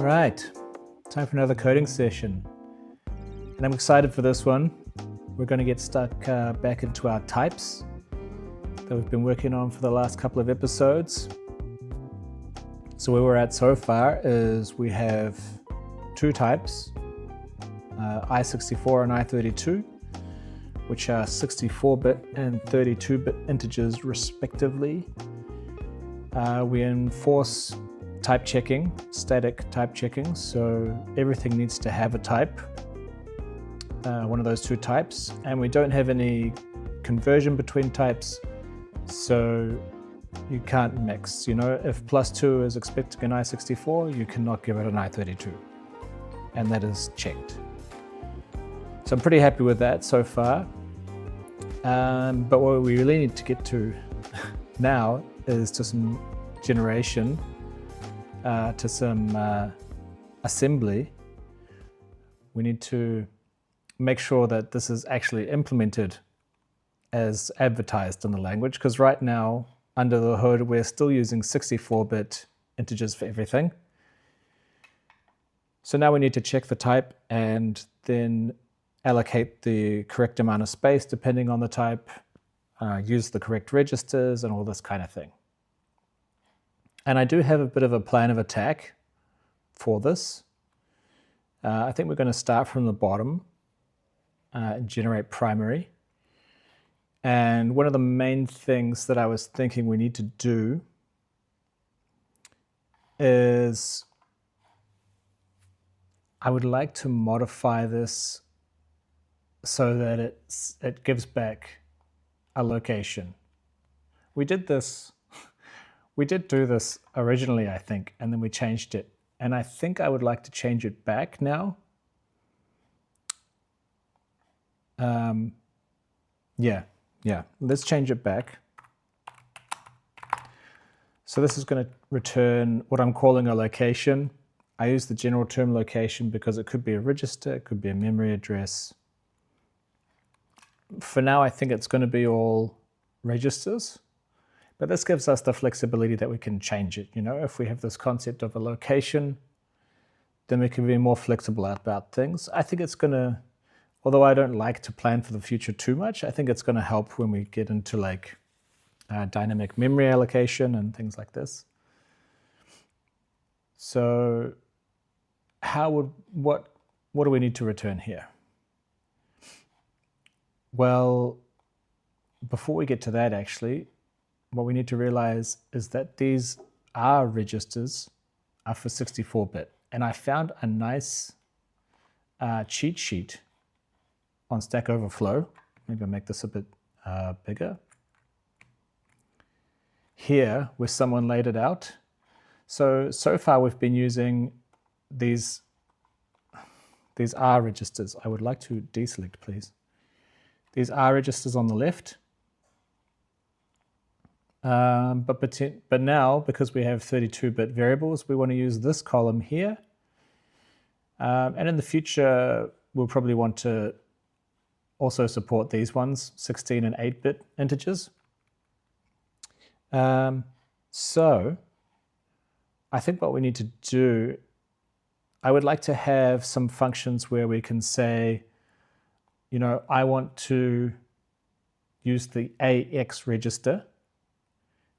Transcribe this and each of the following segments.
Right, time for another coding session. And I'm excited for this one. We're going to get stuck back into our types that we've been working on for the last couple of episodes. So where we're at so far is we have two types, I64 and I32, which are 64-bit and 32-bit integers respectively. We enforce type checking, static type checking, so everything needs to have a type, one of those two types, and we don't have any conversion between types, so you can't mix. You know, if +2 is expecting an I64, you cannot give it an I32, and that is checked. So I'm pretty happy with that so far, but what we really need to get to now is to some generation, to some assembly. We need to make sure that this is actually implemented as advertised in the language, because right now, under the hood, we're still using 64-bit integers for everything. So now we need to check the type and then allocate the correct amount of space depending on the type, use the correct registers and all this kind of thing. And I do have a bit of a plan of attack for this. I think we're going to start from the bottom and generate primary. And one of the main things that I was thinking we need to do is I would like to modify this so that it gives back a location. We did do this originally, I think, and then we changed it. And I think I would like to change it back now. Yeah, let's change it back. So this is going to return what I'm calling a location. I use the general term location because it could be a register, it could be a memory address. For now, I think it's going to be all registers. But this gives us the flexibility that we can change it. You know, if we have this concept of a location, then we can be more flexible about things. I think it's going to, although I don't like to plan for the future too much, I think it's going to help when we get into like dynamic memory allocation and things like this. So what do we need to return here? Well, before we get to that, actually, what we need to realize is that these R registers are for 64-bit. And I found a nice cheat sheet on Stack Overflow. Maybe I'll make this a bit bigger. Here, where someone laid it out. So far we've been using these R registers. I would like to deselect, please. These R registers on the left. But now, because we have 32-bit variables, we want to use this column here. And in the future, we'll probably want to also support these ones, 16 and 8-bit integers. So I think what we need to do, I would like to have some functions where we can say, you know, I want to use the AX register.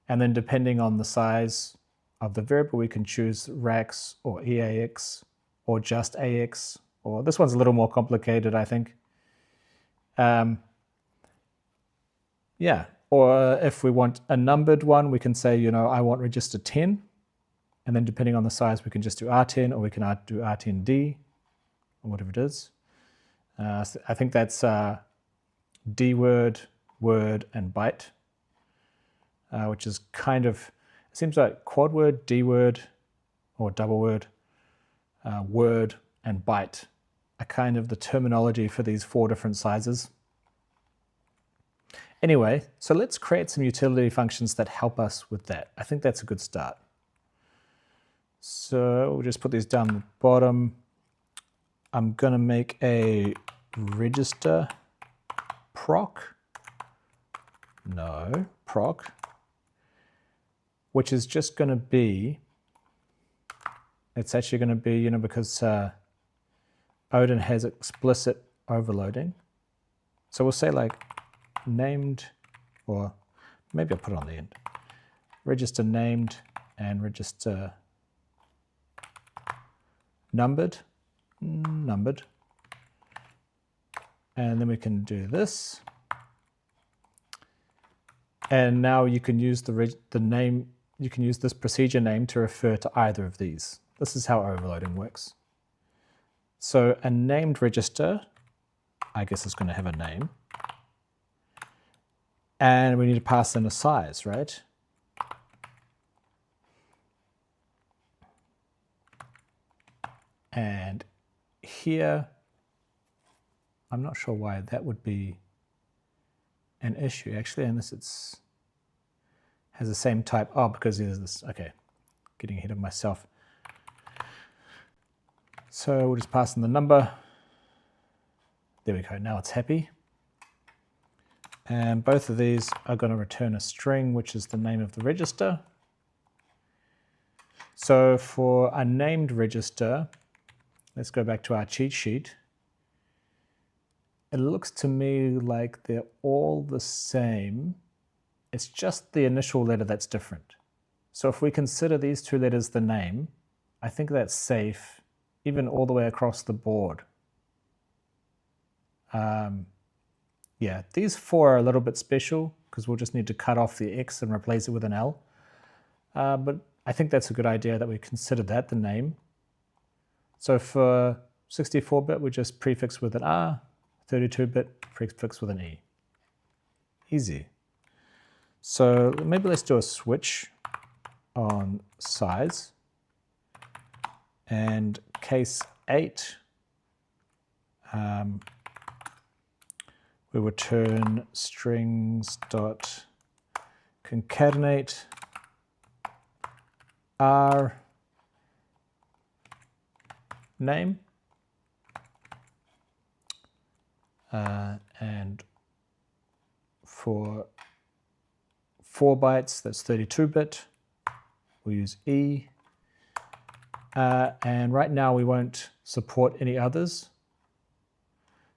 And then depending on the size of the variable, we can choose RAX or EAX or just AX, or this one's a little more complicated, I think. Yeah, or if we want a numbered one, we can say, you know, I want register 10. And then depending on the size, we can just do R10 or we can do R10D or whatever it is. So I think that's D word, word, and byte. Which is kind of, it seems like quad word, D word, or double word, word, and byte are kind of the terminology for these 4 different sizes. Anyway, so let's create some utility functions that help us with that. I think that's a good start. So we'll just put these down the bottom. I'm going to make a register proc, which is just going to be it's actually going to be, you know, because Odin has explicit overloading. So we'll say like named, or maybe I'll put it on the end. Register named and register numbered. And then we can do this. And now you can use the name, you can use this procedure name to refer to either of these. This is how overloading works. So a named register, I guess it's going to have a name. And we need to pass in a size, right? And here, I'm not sure why that would be an issue, actually, unless it's has the same type. Oh, because there's this, okay, getting ahead of myself. So we'll just pass in the number. There we go, now it's happy. And both of these are going to return a string, which is the name of the register. So for a named register, let's go back to our cheat sheet. It looks to me like they're all the same. It's just the initial letter that's different. So if we consider these two letters the name, I think that's safe, even all the way across the board. Yeah, these four are a little bit special because we'll just need to cut off the X and replace it with an L. But I think that's a good idea that we consider that the name. So for 64-bit, we just prefix with an R, 32-bit prefix with an E. Easy. So maybe let's do a switch on size. And case 8, we return strings dot concatenate R name, and for 4 bytes, that's 32-bit, we'll use E. And right now we won't support any others.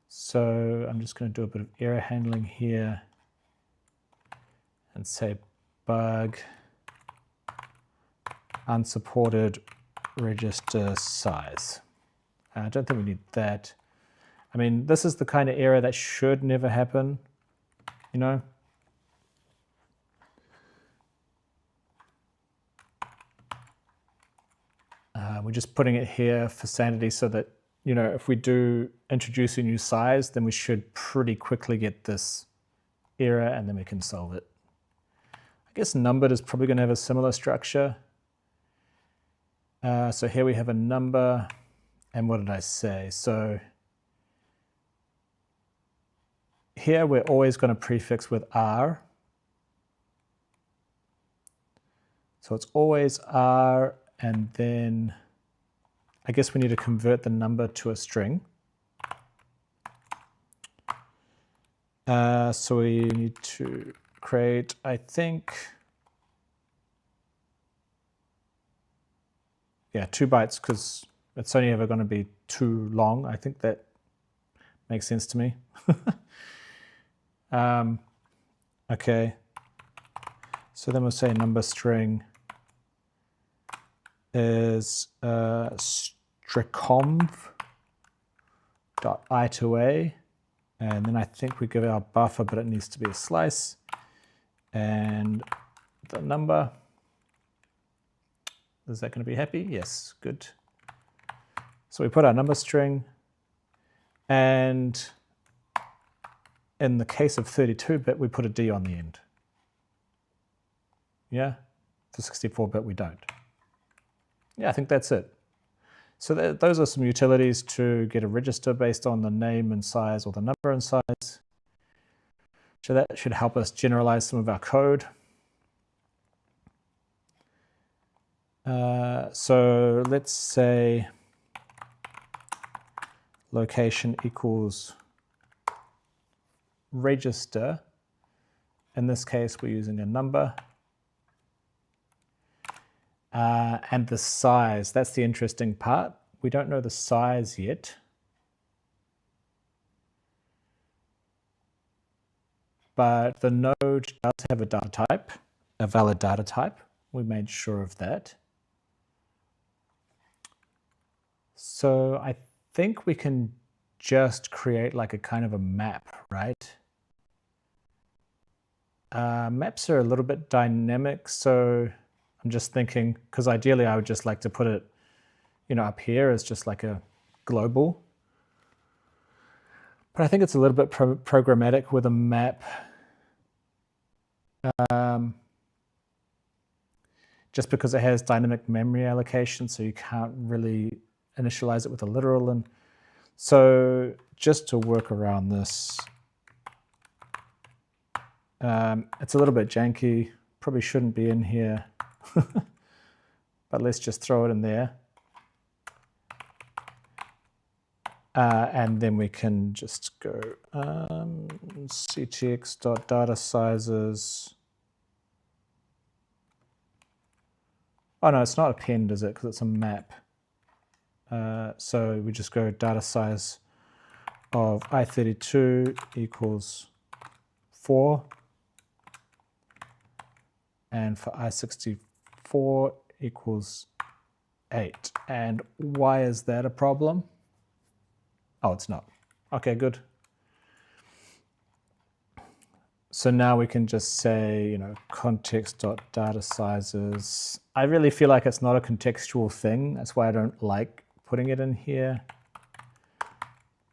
So I'm just going to do a bit of error handling here and say bug unsupported register size. I don't think we need that. I mean, this is the kind of error that should never happen, you know? We're just putting it here for sanity so that, you know, if we do introduce a new size, then we should pretty quickly get this error and then we can solve it. I guess numbered is probably going to have a similar structure. So here we have a number, and what did I say? So here we're always going to prefix with R. So it's always R, and then I guess we need to convert the number to a string. So we need to create, I think, yeah, 2 bytes because it's only ever going to be too long. I think that makes sense to me. Okay, so then we'll say number string is strconv.i2a, and then I think we give our buffer, but it needs to be a slice, and the number. Is that going to be happy? Yes, good. So we put our number string, and in the case of 32-bit, we put a D on the end. Yeah, for 64-bit, we don't. Yeah, I think that's it. So those are some utilities to get a register based on the name and size or the number and size. So that should help us generalize some of our code. So let's say location equals register. In this case, we're using a number. And the size, that's the interesting part. We don't know the size yet. But the node does have a data type, a valid data type. We made sure of that. So I think we can just create like a kind of a map, right? Maps are a little bit dynamic, so I'm just thinking, because ideally I would just like to put it, up here as just like a global. But I think it's a little bit programmatic with a map. Just because it has dynamic memory allocation, so you can't really initialize it with a literal. And so just to work around this, it's a little bit janky, probably shouldn't be in here, but let's just throw it in there. And then we can just go ctx.data sizes. Oh no, it's not append, is it? Because it's a map. So we just go data size of i32 equals 4. And for i64 equals 8. And why is that a problem? Oh, it's not. Okay, good. So now we can just say, context.data sizes. I really feel like it's not a contextual thing. That's why I don't like putting it in here.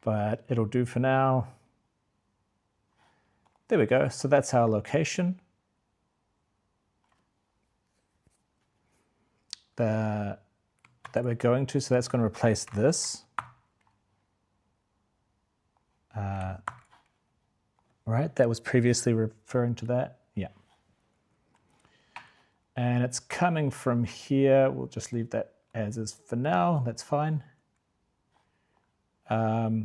But it'll do for now. There we go. So that's our location. That we're going to. So that's going to replace this. Right, that was previously referring to that. Yeah. And it's coming from here. We'll just leave that as is for now. That's fine. Yeah,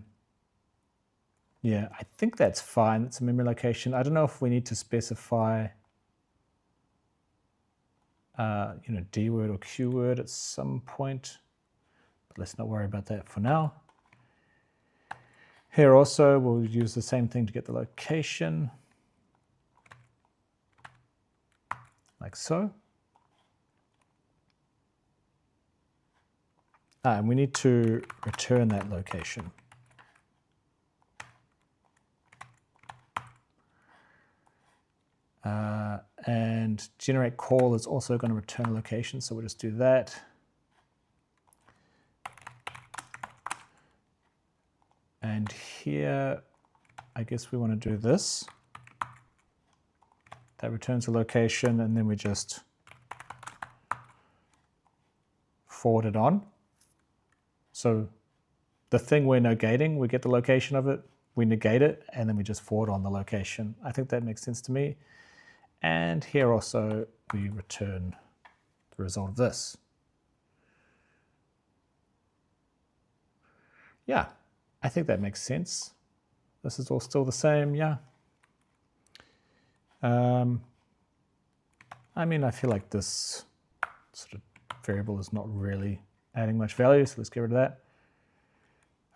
I think that's fine. It's a memory location. I don't know if we need to specify D word or Q word at some point, but let's not worry about that for now. Here also, we'll use the same thing to get the location, like so. And we need to return that location. And generate call is also going to return a location, so we'll just do that. And here, I guess we want to do this. That returns a location, and then we just forward it on. So the thing we're negating, we get the location of it, we negate it, and then we just forward on the location. I think that makes sense to me. And here also, we return the result of this. Yeah, I think that makes sense. This is all still the same, yeah. I mean, I feel like this sort of variable is not really adding much value, so let's get rid of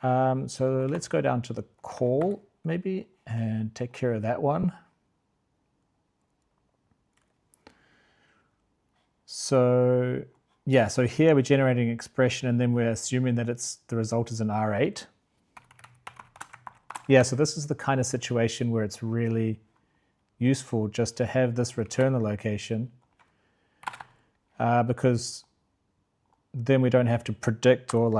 that. So let's go down to the call, maybe, and take care of that one. So yeah, so here we're generating an expression, and then we're assuming that the result is an R8. Yeah, so this is the kind of situation where it's really useful just to have this return the location, because then we don't have to predict or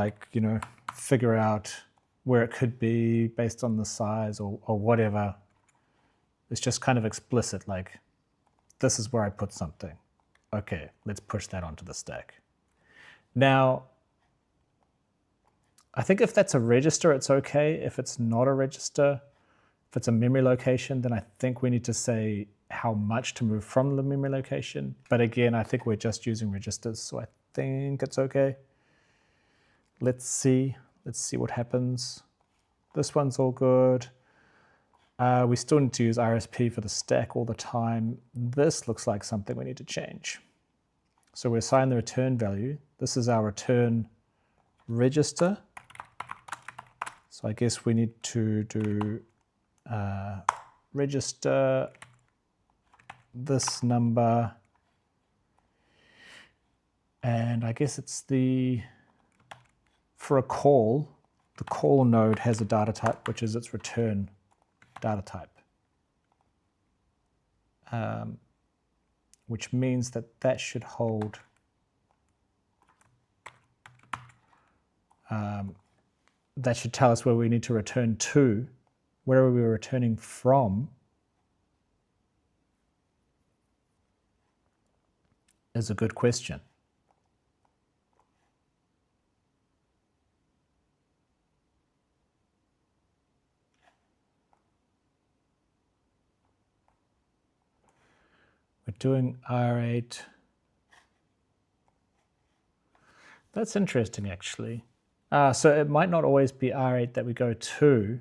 figure out where it could be based on the size or whatever. It's just kind of explicit, like this is where I put something. Okay, let's push that onto the stack. Now, I think if that's a register, it's okay. If it's not a register, if it's a memory location, then I think we need to say how much to move from the memory location. But again, I think we're just using registers, so I think it's okay. Let's see what happens. This one's all good. We still need to use RSP for the stack all the time. This looks like something we need to change. So we assign the return value. This is our return register. So I guess we need to do register this number, and I guess it's for a call, the call node has a data type, which is its return data type, which means that should hold that should tell us where we need to return to. Where are we returning from is a good question. We're doing R8. That's interesting, actually. So it might not always be R8 that we go to,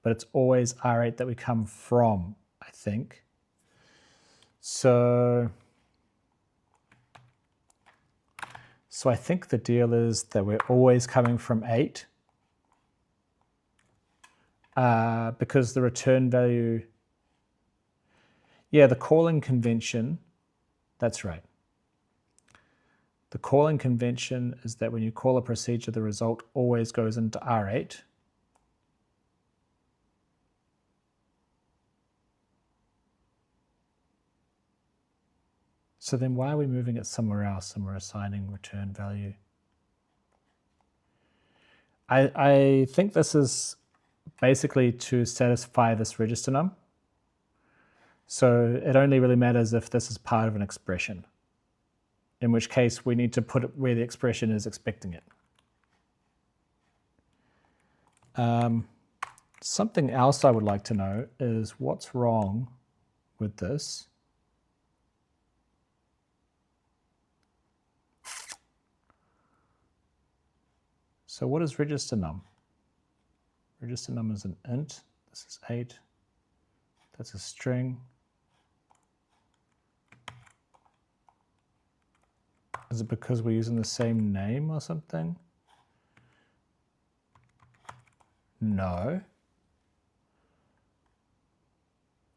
but it's always R8 that we come from, I think. So I think the deal is that we're always coming from 8 because the return value, yeah, the calling convention, that's right. The calling convention is that when you call a procedure, the result always goes into R8. So then why are we moving it somewhere else and we're assigning return value? I think this is basically to satisfy this register num. So it only really matters if this is part of an expression, in which case we need to put it where the expression is expecting it. Something else I would like to know is what's wrong with this. So what is register num? Register num is an int. This is 8. That's a string. Is it because we're using the same name or something? No.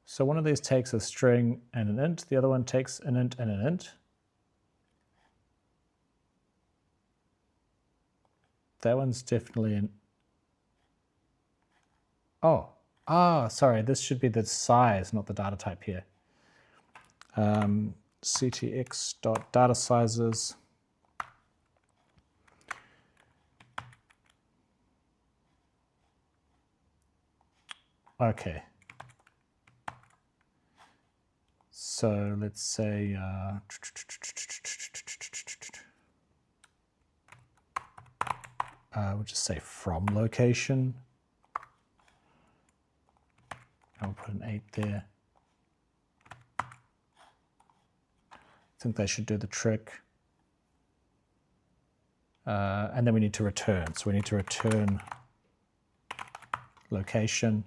So one of these takes a string and an int. The other one takes an int and an int. That one's definitely an... sorry, this should be the size, not the data type here. ctx.datasizes. Okay. So let's say we'll just say from location. I'll put an 8 there. I think that should do the trick. And then we need to return. So we need to return location.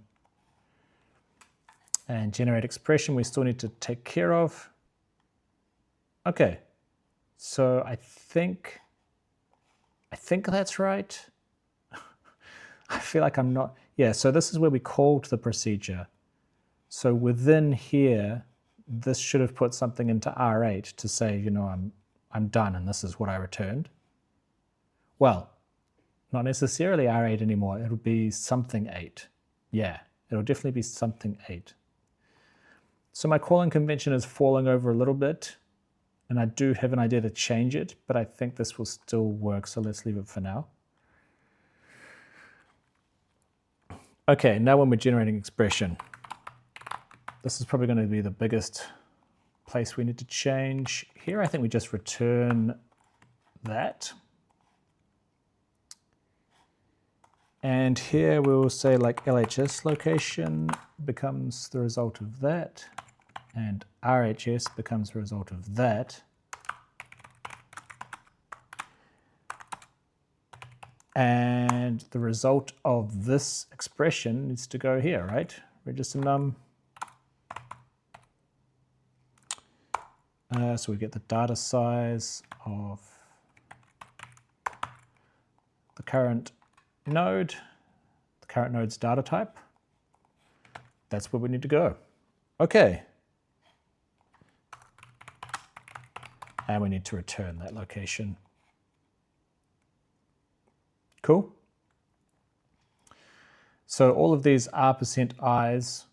And generate expression we still need to take care of. Okay, so I think that's right. I feel like I'm not. Yeah, so this is where we called the procedure. So within here, this should have put something into R8 to say, you know, I'm done and this is what I returned. Well, not necessarily R8 anymore. It'll be something 8. Yeah, it'll definitely be something 8. So my calling convention is falling over a little bit, and I do have an idea to change it, but I think this will still work, so let's leave it for now. Okay, now when we're generating expression, this is probably going to be the biggest place we need to change. Here I think we just return that. And here we'll say like LHS location becomes the result of that, and RHS becomes the result of that. And the result of this expression needs to go here, right? Register num So we get the data size of the current node, the current node's data type. That's where we need to go. Okay. And we need to return that location. Cool. So all of these r%i's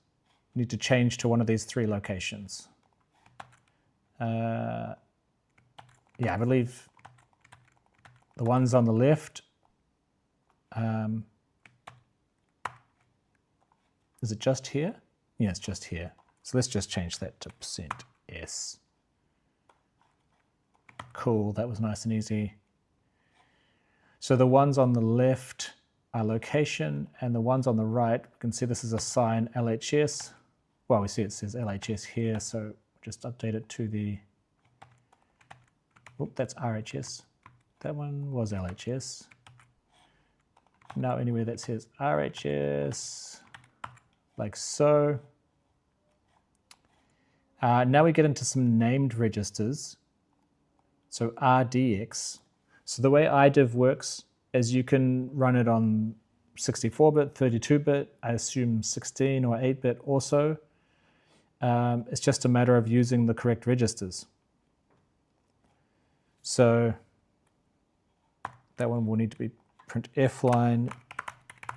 need to change to one of these three locations. Yeah, I believe the ones on the left, is it just here? Yeah, it's just here. So let's just change that to %s. Cool, that was nice and easy. So the ones on the left are location, and the ones on the right, we can see this is a sign LHS. Well, we see it says LHS here, so just update it to the, oh, that's RHS. That one was LHS. Now anywhere that says RHS, like so. Now we get into some named registers. So RDX. So the way iDiv works is you can run it on 64-bit, 32-bit, I assume 16 or 8-bit also. It's just a matter of using the correct registers. So that one will need to be printf line.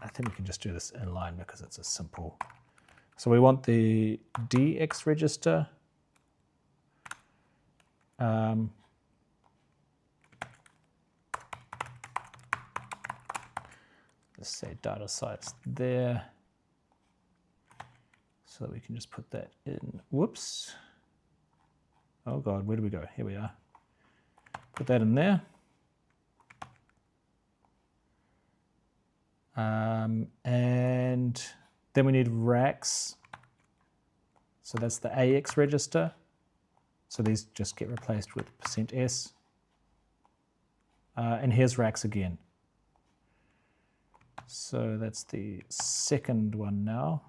I think we can just do this inline because it's a simple. So we want the DX register. Let's say data size there. So that we can just put that in. Whoops. Oh God, where do we go? Here we are. Put that in there. And then we need racks. So that's the AX register. So these just get replaced with %s. And here's racks again. So that's the second one now.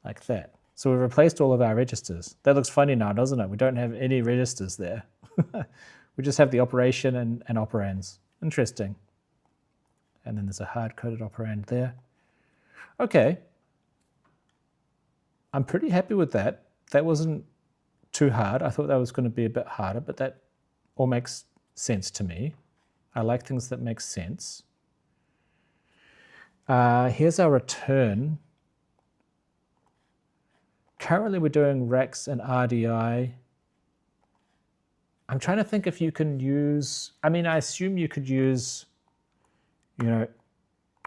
Like that. So we've replaced all of our registers. That looks funny now, doesn't it? We don't have any registers there. We just have the operation and operands. Interesting. And then there's a hard-coded operand there. Okay. I'm pretty happy with that. That wasn't too hard. I thought that was going to be a bit harder, but that all makes sense to me. I like things that make sense. Here's our return. Currently we're doing Rex and RDI. I'm trying to think if you can use, I mean, I assume you could use, you know,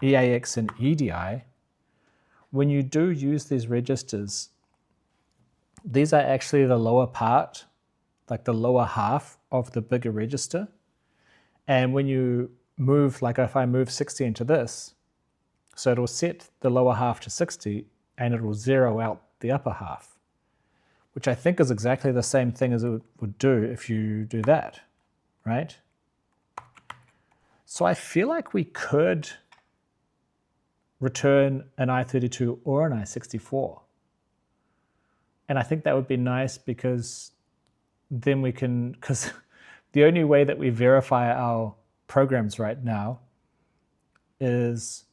EAX and EDI. When you do use these registers, these are actually the lower part, like the lower half of the bigger register. And when you move, like if I move 60 into this, so it'll set the lower half to 60 and it will zero out the upper half, which I think is exactly the same thing as it would do if you do that, right? So I feel like we could return an i32 or an i64. And I think that would be nice because then we can, because the only way that we verify our programs right now is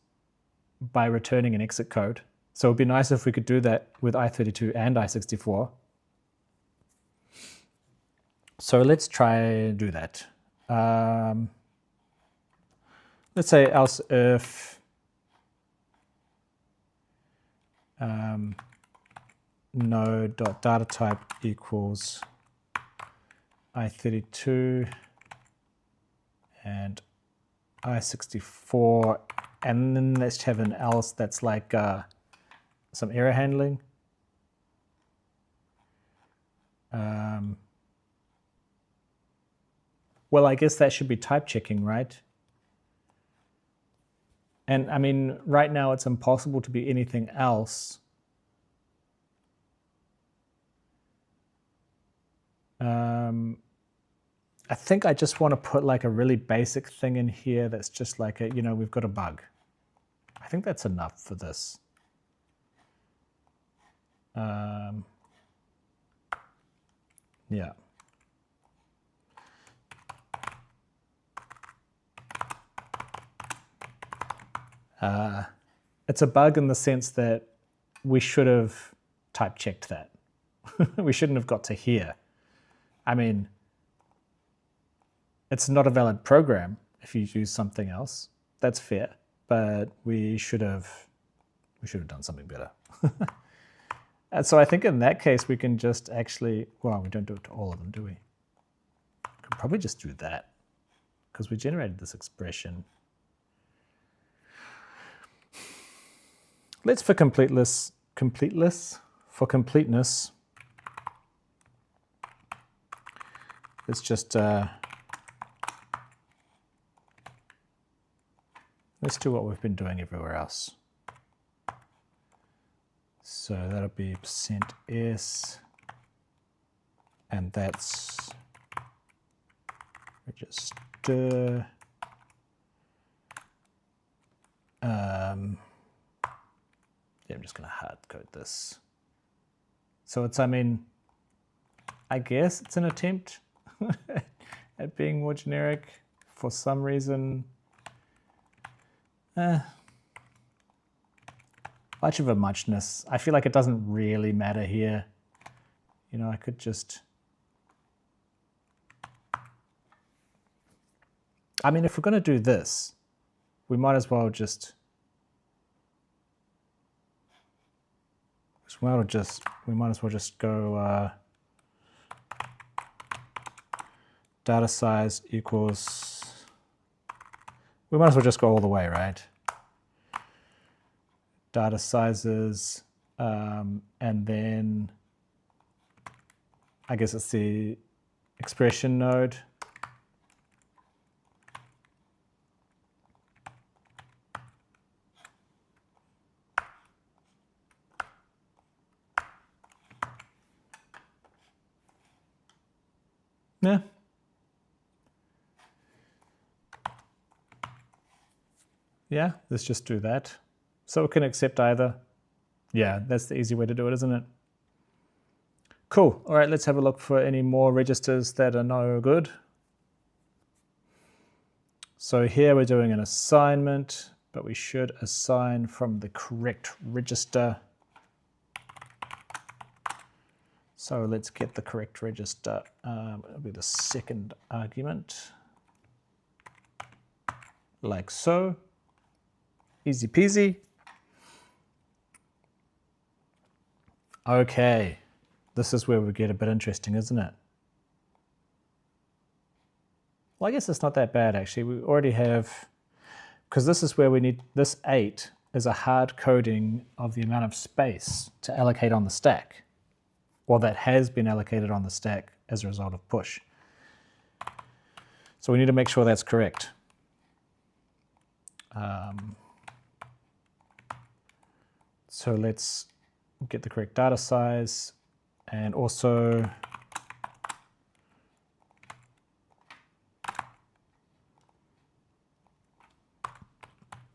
by returning an exit code. So it would be nice if we could do that with i32 and i64. So let's try and do that. Let's say else if node.datatype equals i32 and i64, and then let's have an else that's like some error handling. Well, I guess that should be type checking, right? And I mean, right now it's impossible to be anything else. I think I just want to put like a really basic thing in here that's just like a, you know, we've got a bug. I think that's enough for this. Yeah. It's a bug in the sense that we should have type checked that. We shouldn't have got to here. I mean, it's not a valid program if you use something else. That's fair, but we should have done something better. And so I think in that case we can just actually, well, we don't do it to all of them, do we? We could probably just do that because we generated this expression. Let's for completeness, let's just let's do what we've been doing everywhere else. So that'll be %s, and that's register. Yeah, I'm just going to hard code this. So it's, I mean, I guess it's an attempt at being more generic for some reason. Much of a muchness. I feel like it doesn't really matter here. You know, I could just, I mean, if we're going to do this, we might as well just, we might as well just go data size equals, we might as well just go all the way, right? Data sizes, and then I guess it's the expression node. Yeah. Yeah, let's just do that. So it can accept either. Yeah, that's the easy way to do it, isn't it? Cool. All right, let's have a look for any more registers that are no good. So here we're doing an assignment, but we should assign from the correct register. So let's get the correct register. It'll be the second argument, like so. Easy peasy. Okay, this is where we get a bit interesting, isn't it? Well, I guess it's not that bad, actually. We already have, because this is where we need, this 8 is a hard coding of the amount of space to allocate on the stack, or that has been allocated on the stack as a result of push. So we need to make sure that's correct. So let's get the correct data size, and also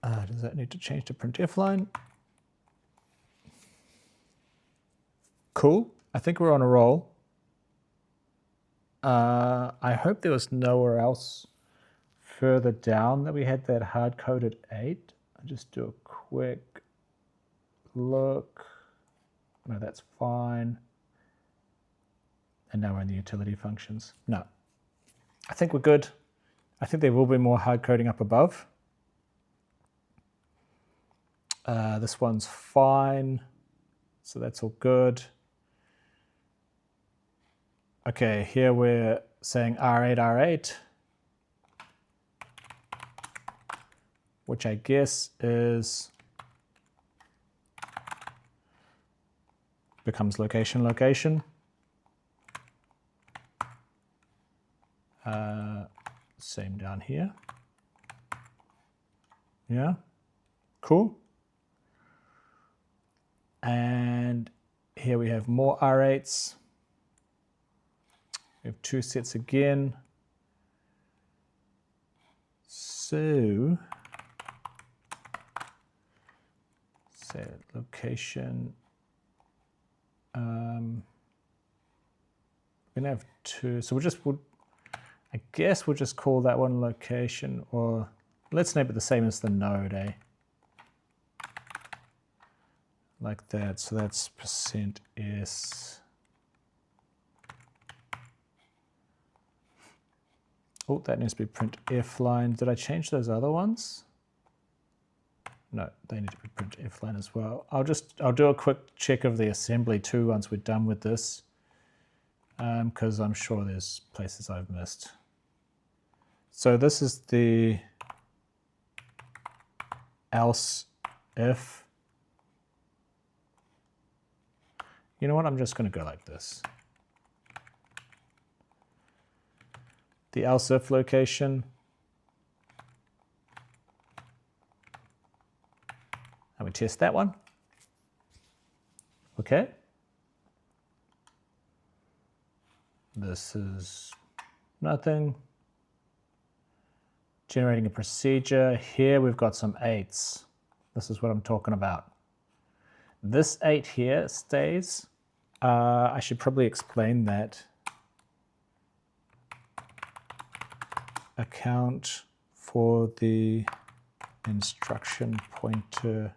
does that need to change to printf line? Cool. I think we're on a roll. I hope there was nowhere else further down that we had that hard-coded 8. I'll just do a quick look. No, that's fine. And now we're in the utility functions. No, I think we're good. I think there will be more hard coding up above. This one's fine, so that's all good. Okay, here we're saying R8, R8, which I guess is, becomes location, location. Same down here. Yeah, cool. And here we have more R8s. We have 2 sets again. So, set location. we're gonna have two, so I guess we'll just call that one location, or let's name it the same as the node, eh? Like that, so that's %s. Oh, that needs to be printf line. Did I change those other ones? No, they need to be printf line as well. I'll do a quick check of the assembly too once we're done with this, because I'm sure there's places I've missed. So this is the else if. You know what? I'm just going to go like this. The else if location. And we test that one. Okay. This is nothing. Generating a procedure. Here we've got some 8s. This is what I'm talking about. This 8 here stays. I should probably explain that. Account for the instruction pointer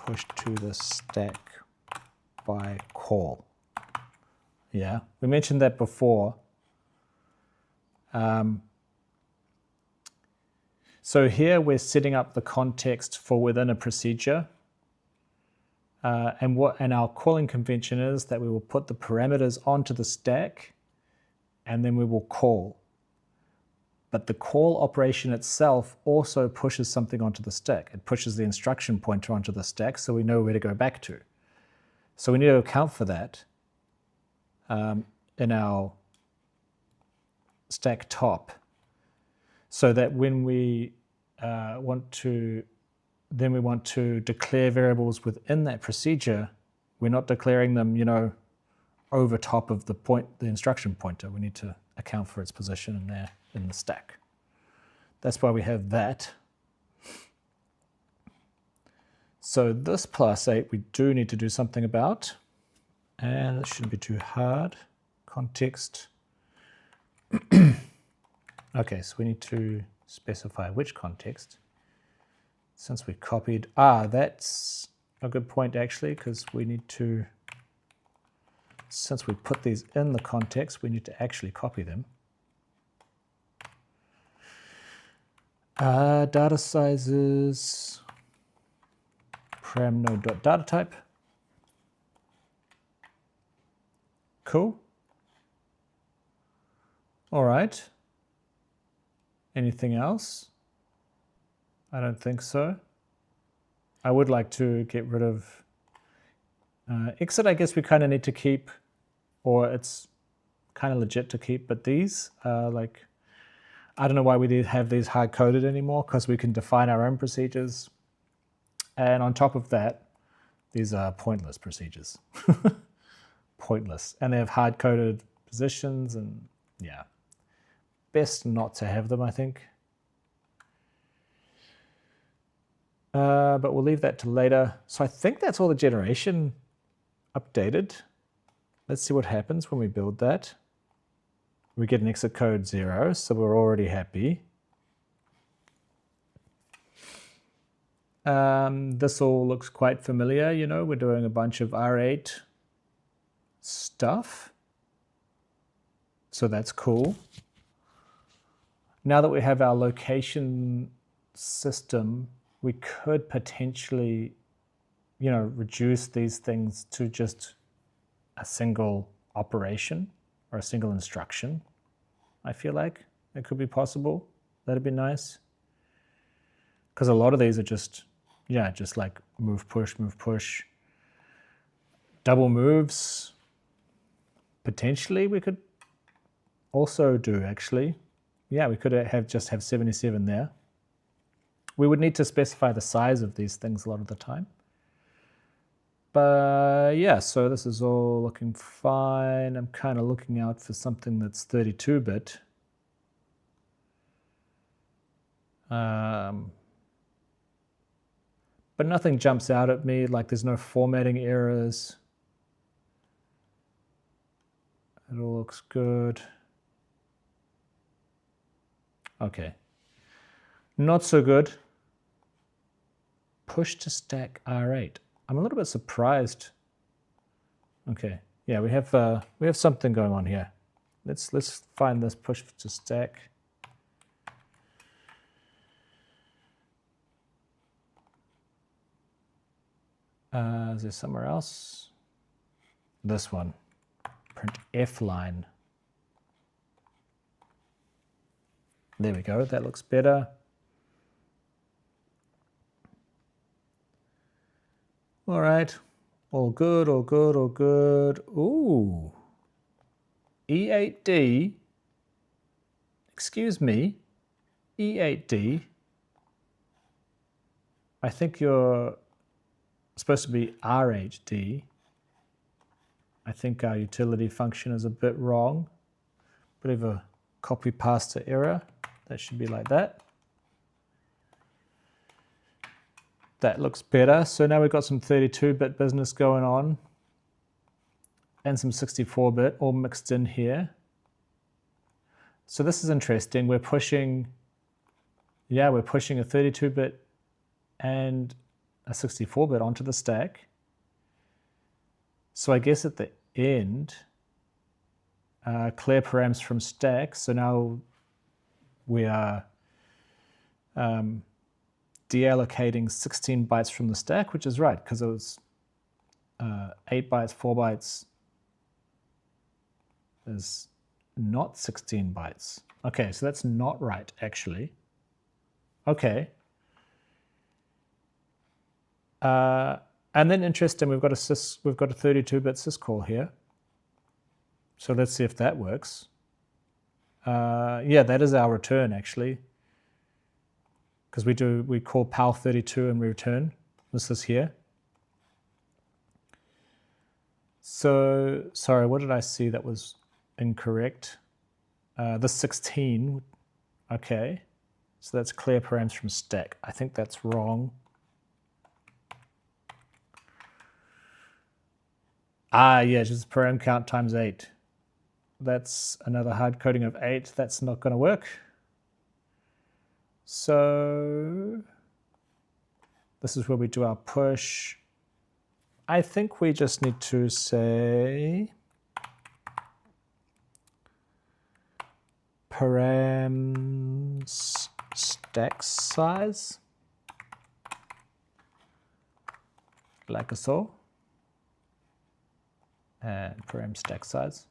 pushed to the stack by call. Yeah, we mentioned that before. So here we're setting up the context for within a procedure. And our calling convention is that we will put the parameters onto the stack and then we will call. But the call operation itself also pushes something onto the stack. It pushes the instruction pointer onto the stack so we know where to go back to. So we need to account for that in our stack top, so that when we want to declare variables within that procedure, we're not declaring them, you know, over top of the instruction pointer. We need to account for its position in there in the stack. That's why we have that. So this +8 we do need to do something about, and it shouldn't be too hard. Context. Okay, so we need to specify which context. Since we copied, that's a good point actually, because we need to, since we put these in the context, we need to actually copy them. Data sizes, param node.datatype. Cool. All right. Anything else? I don't think so. I would like to get rid of exit. I guess we kind of need to keep, or it's kind of legit to keep, but these like, I don't know why we have these hard coded anymore, because we can define our own procedures. And on top of that, these are pointless procedures. Pointless. And they have hard coded positions, and yeah, best not to have them, I think. But we'll leave that to later. So I think that's all the generation updated. Let's see what happens when we build that. We get an exit code 0, so we're already happy. This all looks quite familiar, you know, we're doing a bunch of R8 stuff. So that's cool. Now that we have our location system, we could potentially, you know, reduce these things to just a single operation or a single instruction. I feel like it could be possible. That'd be nice. Because a lot of these are just, yeah, just like move, push. Double moves, potentially we could also do actually. Yeah, we could just have 77 there. We would need to specify the size of these things a lot of the time. But yeah, so this is all looking fine. I'm kind of looking out for something that's 32-bit. But nothing jumps out at me, like there's no formatting errors. It all looks good. Okay. Not so good. Push to stack R8. I'm a little bit surprised. Okay. Yeah, we have something going on here. Let's find this push to stack. Is there somewhere else? This one. Print F line. There we go. That looks better. All right. All good, all good, all good. Ooh. E8D. Excuse me. E8D. I think you're supposed to be R8D. I think our utility function is a bit wrong. Bit of a copy pasta error. That should be like that. That looks better. So now we've got some 32-bit business going on and some 64-bit all mixed in here. So this is interesting. We're pushing a 32-bit and a 64-bit onto the stack. So I guess at the end, clear params from stack. So now we are deallocating 16 bytes from the stack, which is right, because it was 8 bytes, 4 bytes is not 16 bytes. Okay, so that's not right, actually. Okay. And then interesting, we've got a 32-bit syscall here. So let's see if that works. Yeah, that is our return actually, because we call PAL32 and we return. This is here. So sorry, what did I see that was incorrect? The 16. Okay, so that's clear params from stack. I think that's wrong. Yeah, just param count times 8. That's another hard coding of 8. That's not going to work. So this is where we do our push. I think we just need to say params stack size, like so, and param stack size.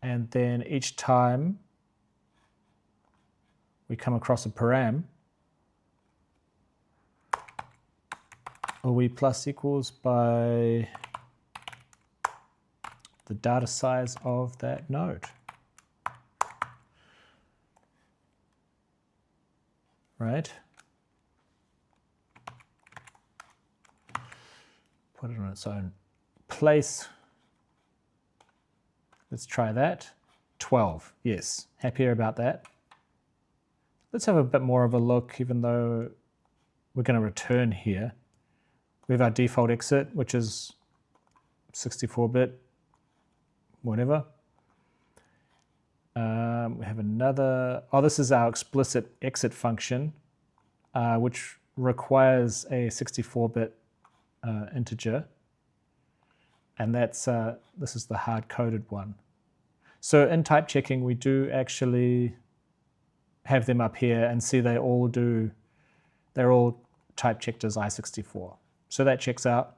And then each time we come across a param, we plus equals by the data size of that node. Right? Put it on its own place. Let's try that. 12, yes, happier about that. Let's have a bit more of a look, even though we're going to return here. We have our default exit, which is 64-bit, whatever. We have another, this is our explicit exit function, which requires a 64-bit integer. And that's this is the hard-coded one. So in type checking, we do actually have them up here and see they're all type checked as I64. So that checks out.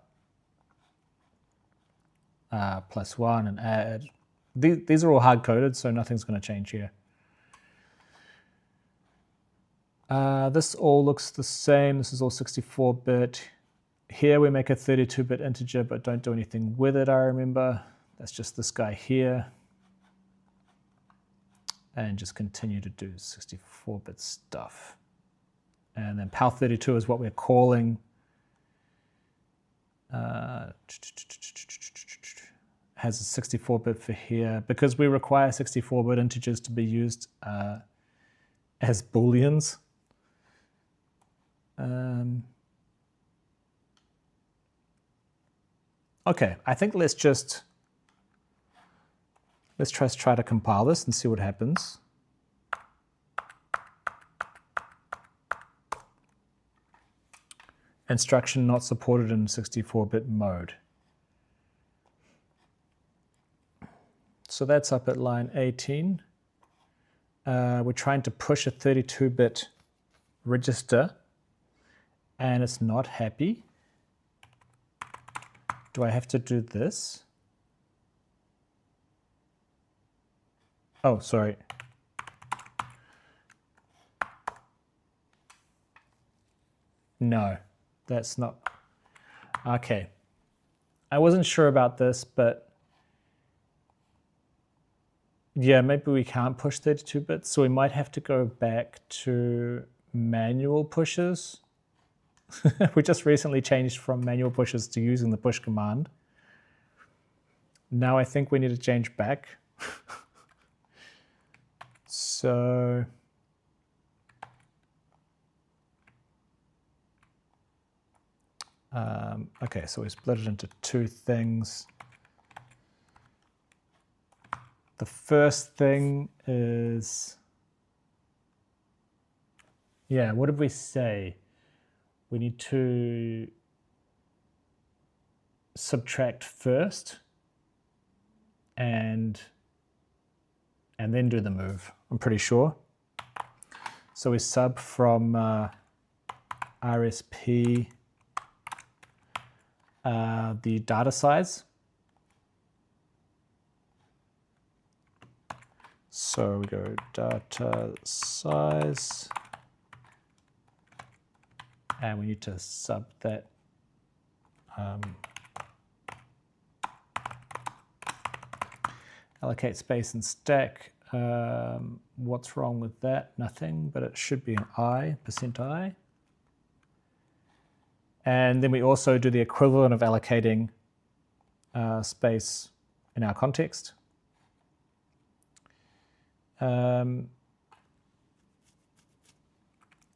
+1 and add. These are all hard-coded, so nothing's going to change here. This all looks the same. This is all 64-bit. Here we make a 32-bit integer, but don't do anything with it, I remember. That's just this guy here. And just continue to do 64-bit stuff. And then PAL32 is what we're calling. Has a 64-bit for here. Because we require 64-bit integers to be used as booleans. Okay, I think let's try to compile this and see what happens. Instruction not supported in 64-bit mode. So that's up at line 18. We're trying to push a 32-bit register and it's not happy. Do I have to do this? Oh, sorry. No, that's not. Okay. I wasn't sure about this, but yeah, maybe we can't push 32 bits, so we might have to go back to manual pushes. We just recently changed from manual pushes to using the push command. Now I think we need to change back. So okay, so we split it into two things. The first thing is, yeah, what did we say? We need to subtract first and then do the move, I'm pretty sure. So we sub from RSP the data size. So we go data size, and we need to sub that allocate space and stack. What's wrong with that? Nothing, but it should be an I, %I. And then we also do the equivalent of allocating space in our context.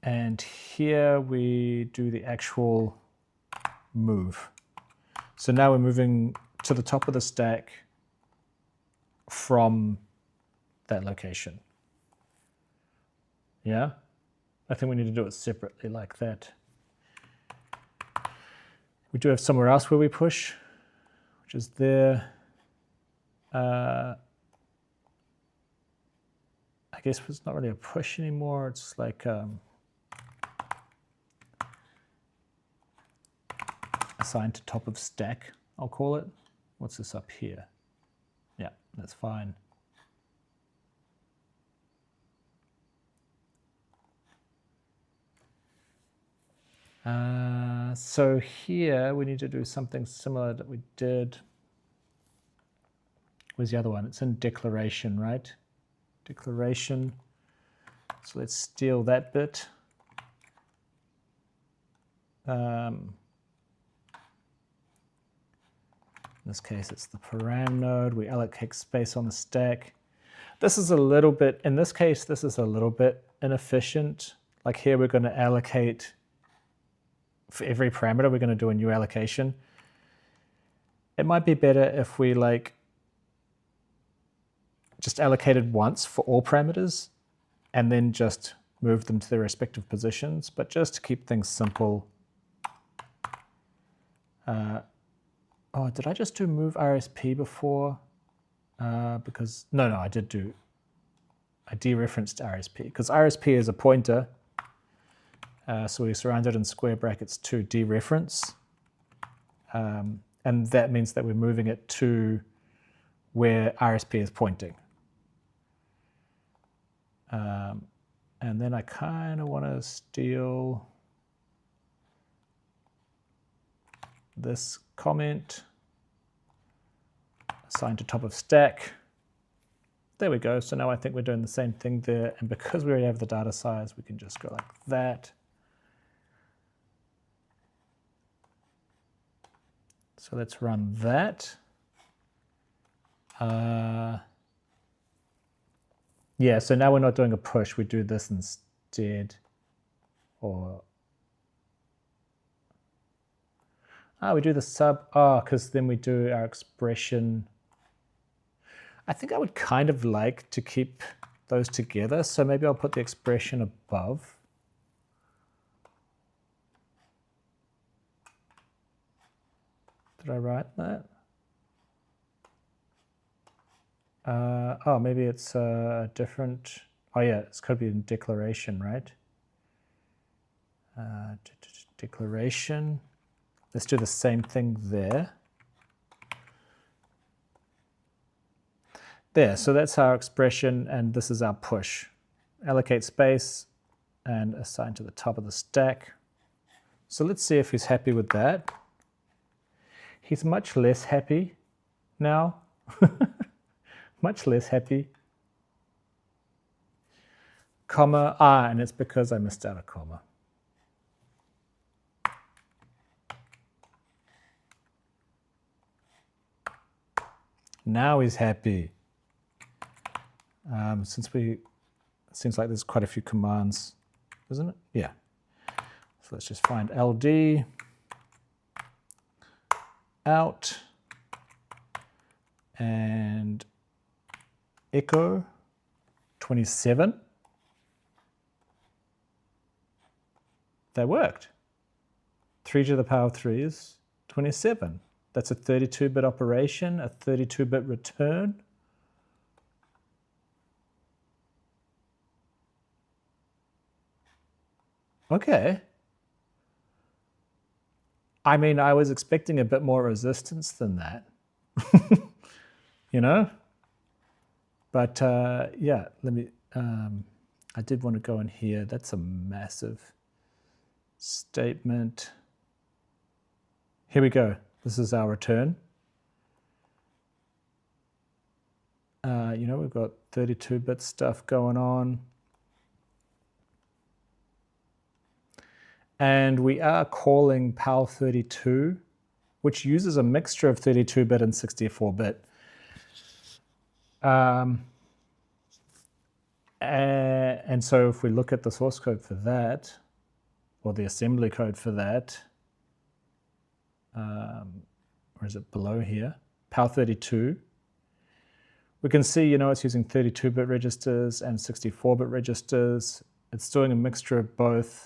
And here we do the actual move. So now we're moving to the top of the stack from that location. Yeah? I think we need to do it separately like that. We do have somewhere else where we push, which is there. I guess it's not really a push anymore. It's like assigned to top of stack, I'll call it. What's this up here? Yeah, that's fine. So here we need to do something similar that we did. Where's the other one? It's in declaration, right? Declaration. So let's steal that bit. In this case, it's the param node. We allocate space on the stack. This is a little bit, in this case, this is a little bit inefficient. Like here, we're going to allocate, for every parameter, we're going to do a new allocation. It might be better if we like just allocated once for all parameters and then just move them to their respective positions. But just to keep things simple, oh, did I just do move RSP before? Because, no, I dereferenced RSP because RSP is a pointer. So we surround it in square brackets to dereference. And that means that we're moving it to where RSP is pointing. And then I kind of want to steal this comment, assign to top of stack. There we go. So now I think we're doing the same thing there. And because we already have the data size, we can just go like that. So let's run that. Yeah, so now we're not doing a push, we do this instead. Or We do the sub, because then we do our expression. I think I would kind of like to keep those together, so maybe I'll put the expression above. Did I write that? Maybe it's a different, oh yeah, it's could be in declaration, right? Declaration. Let's do the same thing there. There, so that's our expression, and this is our push. Allocate space and assign to the top of the stack. So let's see if he's happy with that. He's much less happy now. Much less happy. Comma, and it's because I missed out a comma. Now he's happy. It seems like there's quite a few commands, isn't it? Yeah. So let's just find LD, out, and echo 27. That worked. 3 to the power of 3 is 27. That's a 32-bit operation, a 32-bit return. Okay. I mean, I was expecting a bit more resistance than that, you know? But yeah, let me, I did want to go in here. That's a massive statement. Here we go. This is our return. You know, we've got 32-bit stuff going on. And we are calling PAL32, which uses a mixture of 32-bit and 64-bit. And so if we look at the source code for that, or the assembly code for that, or is it below here? PAL32. We can see, you know, it's using 32-bit registers and 64-bit registers. It's doing a mixture of both.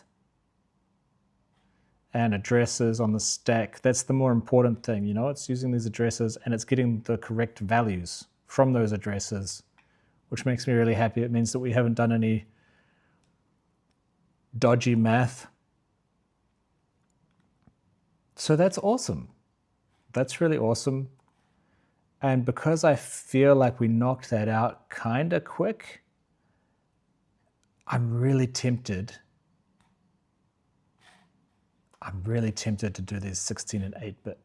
And addresses on the stack. That's the more important thing, you know, it's using these addresses and it's getting the correct values from those addresses, which makes me really happy. It means that we haven't done any dodgy math. So that's awesome. That's really awesome. And because I feel like we knocked that out kind of quick, I'm really tempted to do these 16 and 8-bit.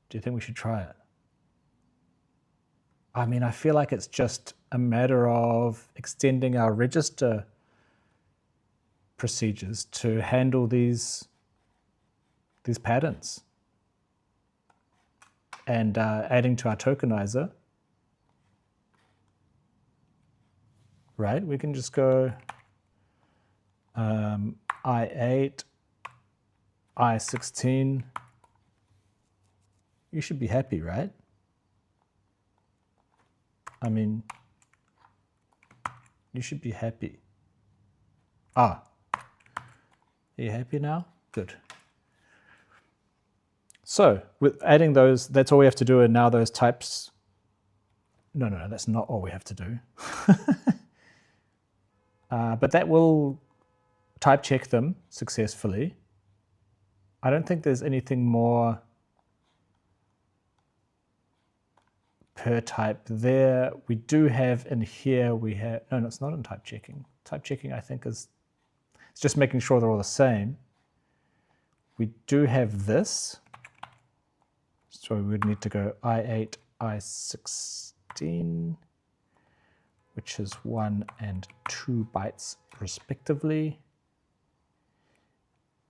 Do you think we should try it? I mean, I feel like it's just a matter of extending our register procedures to handle these patterns and adding to our tokenizer. Right? We can just go I8, I16, you should be happy, right? I mean, you should be happy. Are you happy now? Good. So with adding those, that's all we have to do, and now those types, no, that's not all we have to do. But that will type check them successfully. I don't think there's anything more per type there. We do have in here, we have, no, it's not in type checking. Type checking, I think, it's just making sure they're all the same. We do have this. So we would need to go I8, I16, which is 1 and 2 bytes respectively.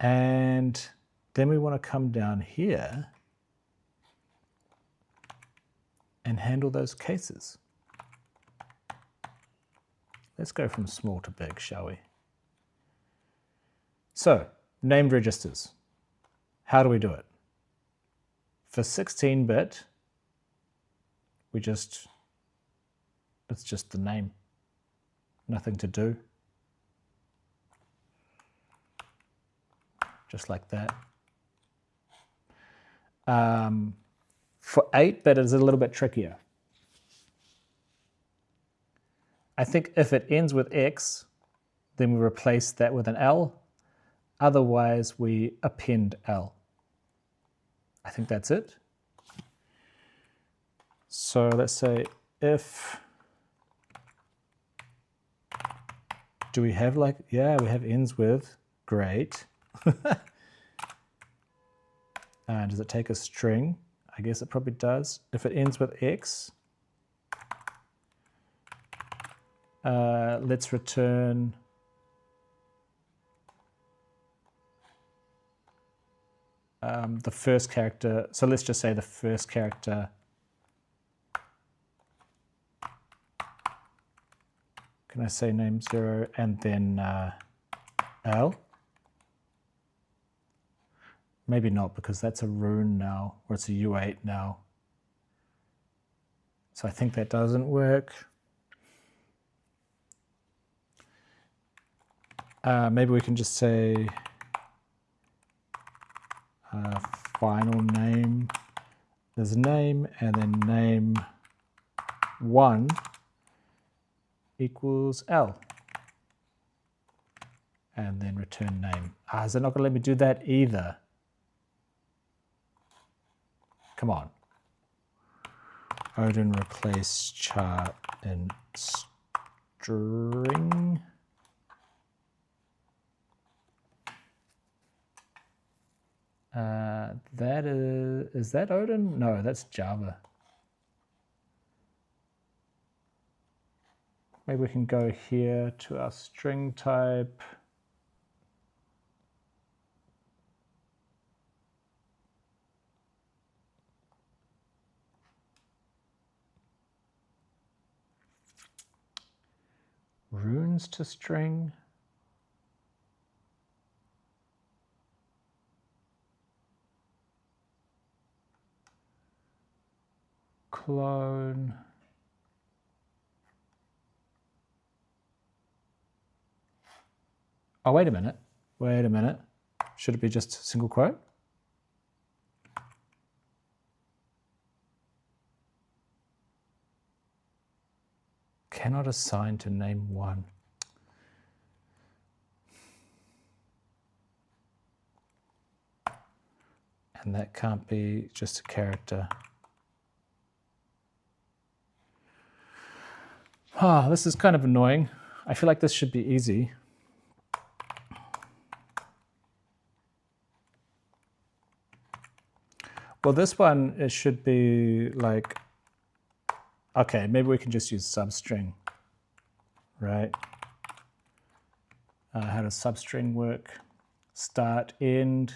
And then we want to come down here and handle those cases. Let's go from small to big, shall we? So, named registers. How do we do it? For 16-bit, it's just the name, nothing to do. Just like that. For 8-bit, it's a little bit trickier. I think if it ends with X, then we replace that with an L. Otherwise, we append L. I think that's it. So let's say if, do we have like, yeah, we have ends with, great. Does it take a string? I guess it probably does. If it ends with X, let's return the first character. So let's just say the first character can I say name 0 and then L? Maybe not, because that's a rune now, or it's a U8 now. So I think that doesn't work. Maybe we can just say final name is name, and then name 1 equals L. And then return name. Is it not going to let me do that either? Come on. Odin replace chart in string. That is that Odin? No, that's Java. Maybe we can go here to our string type. Runes to string. Clone. Oh, wait a minute. Wait a minute. Should it be just a single quote? Cannot assign to name 1. And that can't be just a character. This is kind of annoying. I feel like this should be easy. Well, this one, it should be like, okay, maybe we can just use substring, right? How does substring work? Start, end.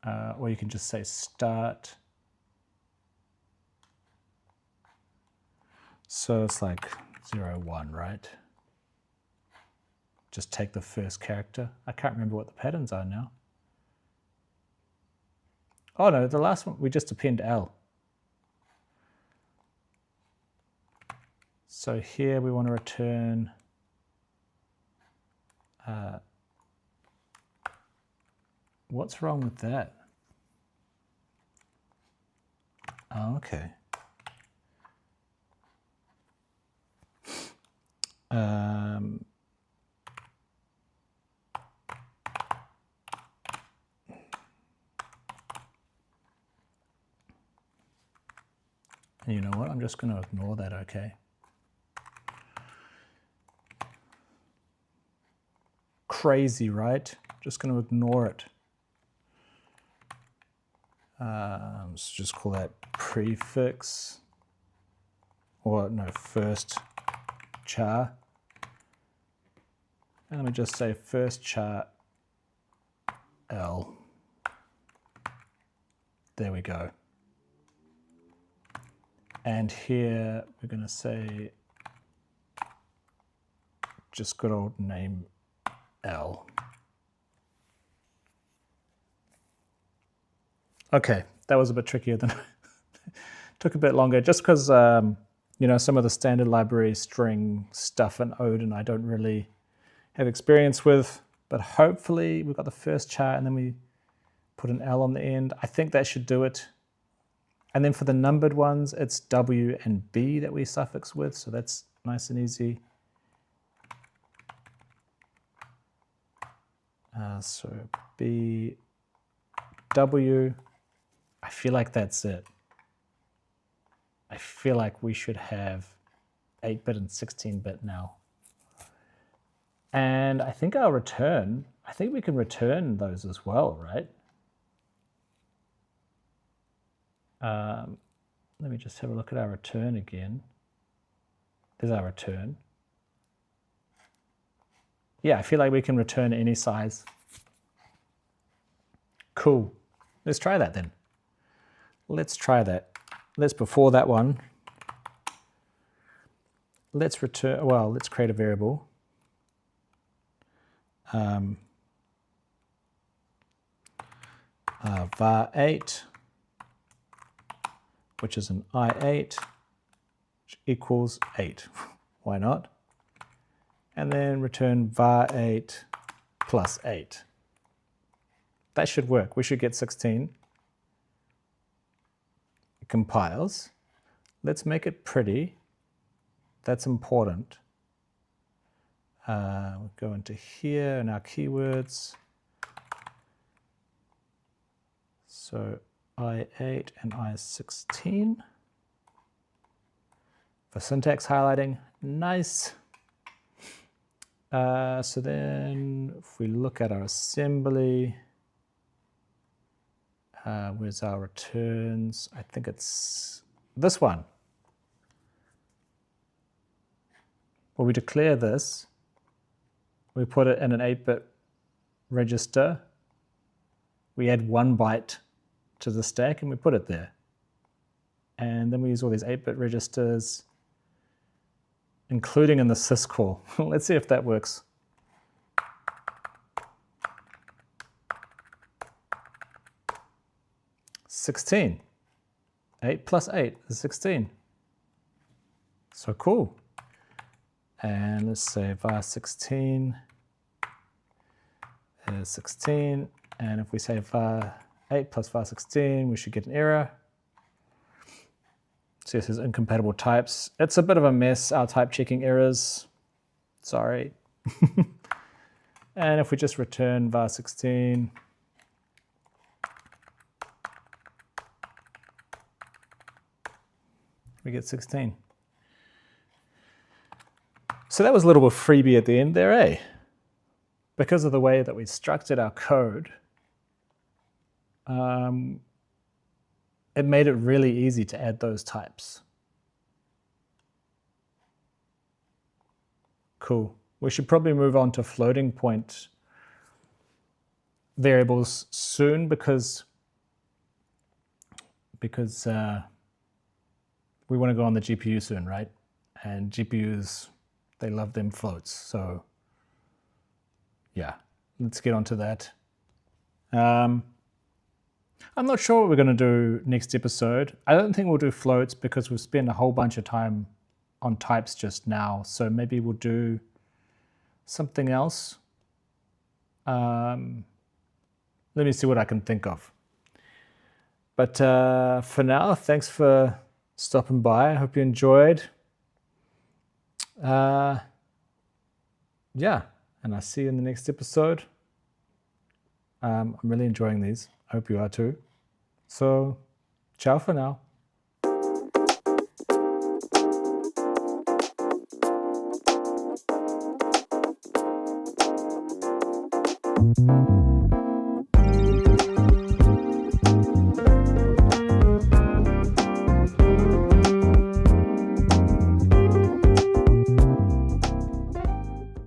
Or you can just say start. So it's like 0, 1, right? Just take the first character. I can't remember what the patterns are now. Oh no, the last one, we just append L. So here we want to return what's wrong with that? Oh, okay. You know what? I'm just going to ignore that, okay? Crazy, right? Just going to ignore it. Let's just call that prefix, or no, first char. And let me just say first char L. There we go. And here we're going to say just good old name L. Okay, that was a bit trickier than took a bit longer, just because some of the standard library string stuff in Odin I don't really have experience with, but hopefully we've got the first chart and then we put an L on the end. I think that should do it. And then for the numbered ones, it's W and B that we suffix with, so that's nice and easy. So B, W, I feel like that's it. I feel like we should have 8-bit and 16-bit now. And I think we can return those as well, right? Let me just have a look at our return again. There's our return. Yeah, I feel like we can return any size. Cool. Let's try that then. Let's try that. Before that one, let's create a variable. var8, which is an i8, which equals 8. Why not? And then return var8 plus 8. That should work. We should get 16. It compiles. Let's make it pretty. That's important. We'll go into here in our keywords. So I8 and I16 for syntax highlighting. Nice. So then if we look at our assembly, where's our returns? I think it's this one. Well, we declare this. We put it in an 8-bit register. We add 1 byte to the stack and we put it there. And then we use all these 8-bit registers, including in the syscall. Let's see if that works. (16). 8 plus 8 is 16. So cool. And let's say var16 is 16. And if we say var8 plus var16, we should get an error. So this is incompatible types. It's a bit of a mess, our type checking errors. Sorry. And if we just return var16, we get 16. So that was a little bit freebie at the end there, eh? Because of the way that we structured our code, it made it really easy to add those types. Cool. We should probably move on to floating point variables soon because we want to go on the GPU soon, right? And GPUs, they love them floats. So yeah, let's get onto that. I'm not sure what we're going to do next episode. I don't think we'll do floats because we've spent a whole bunch of time on types just now. So maybe we'll do something else. Let me see what I can think of. But for now, thanks for stopping by. I hope you enjoyed. Yeah, and I'll see you in the next episode. I'm really enjoying these. I hope you are too. So, ciao for now.